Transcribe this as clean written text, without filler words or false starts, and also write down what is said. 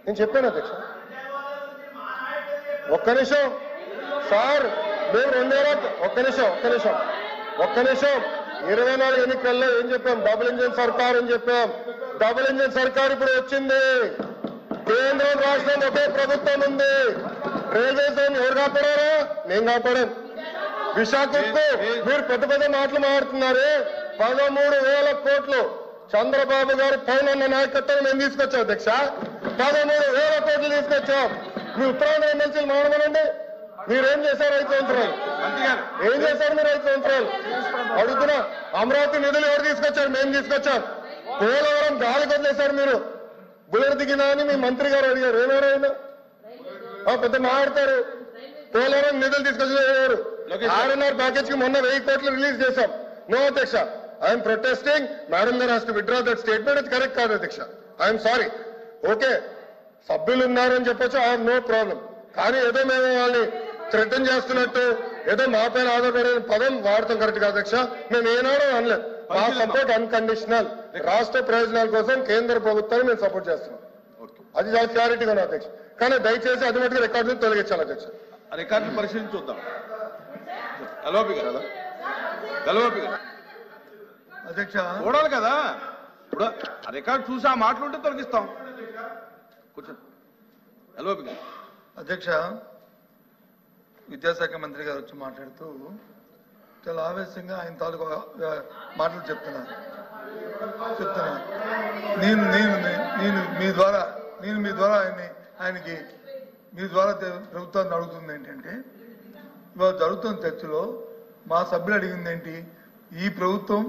నేను చెప్పాను అధ్యక్ష. ఒక్క నిమిషం సార్, మేము 2000 ఒక్క నిమిషం 24 ఎన్నికల్లో ఏం చెప్పాం? డబుల్ ఇంజిన్ సర్కార్ అని చెప్పాం. డబుల్ ఇంజిన్ సర్కార్ ఇప్పుడు వచ్చింది. కేంద్రం రాష్ట్రం ఒకే ప్రభుత్వం ఉంది. రైల్వే జోన్ ఎవరు కాపాడారా? నేను కాపాడాను. విశాఖకు మీరు పెద్ద పెద్ద మాటలు మాట్లాడుతున్నారు. 13,000 కోట్లు చంద్రబాబు గారు పైన నాయకత్వం మేము తీసుకొచ్చాం అధ్యక్ష. 13,000 కోట్లు తీసుకొచ్చాం. మీ ఉత్తరాంధ్ర ఎమ్మెల్సీలు మాట్లాడమనండి. మీరేం చేశారు 5 సంవత్సరాలు? ఏం చేశారు మీరు 5 సంవత్సరాలు? అడుగుతున్నా. అమరావతి నిధులు ఎవరు తీసుకొచ్చారు? మేము తీసుకొచ్చాం. పోలవరం గాలికి వదిలేశారు మీరు. బుల్లెట్ దిగినా అని మీ మంత్రి గారు అడిగారు. ఏమేమైనా పెద్ద మాట్లాడతారు. పోలవరం నిధులు తీసుకొచ్చారు. RNR ప్యాకేజ్ కి మొన్న 1000 కోట్లు రిలీజ్ చేశాం. నో అధ్యక్ష, ఐఎమ్ ప్రొటెస్టింగ్. మేడం గారు has to withdraw that statement. ఇది కరెక్ట్ కాదు అధ్యక్ష. I'm sorry. ఓకే, సభ్యులు ఉన్నారని చెప్పొచ్చు, ఐ హావ్ నో ప్రాబ్లం. కానీ ఏదో మేము వాళ్ళని థ్రెటన్ చేస్తున్నట్టు ఏదో మా పైన ఆధారపడే పదం వాడతాం కరెక్ట్ కాదు అధ్యక్ష. మేము ఏనాడో అనలేదు. మా సపోర్ట్ అన్కండిషనల్. రాష్ట్ర ప్రయోజనాల కోసం కేంద్ర ప్రభుత్వాన్ని మేము సపోర్ట్ చేస్తున్నాం. అది చాలా క్లారిటీగా ఉంది అధ్యక్ష. కానీ దయచేసి అది మటుకు రికార్డు తొలగించాలి అధ్యక్ష. రికార్డు పరిశీలించి చూద్దాం. అధ్యక్ష చూడాలి కదా. ఇప్పుడు రికార్డు చూసి ఆ మాటలుంటే తొలగిస్తాం. కూర్చోండి. అధ్యక్ష, విద్యాశాఖ మంత్రి గారు వచ్చి మాట్లాడుతూ చాలా ఆవేశంగా ఆయన తాలూకు మాటలు చెప్తున్నారు. నేను మీ ద్వారా ఆయనకి మీ ద్వారా ప్రభుత్వాన్ని అడుగుతుంది ఏంటంటే, ఇవాళ జరుగుతున్న చర్చలో మా సభ్యులు అడిగింది ఏంటి? ఈ ప్రభుత్వం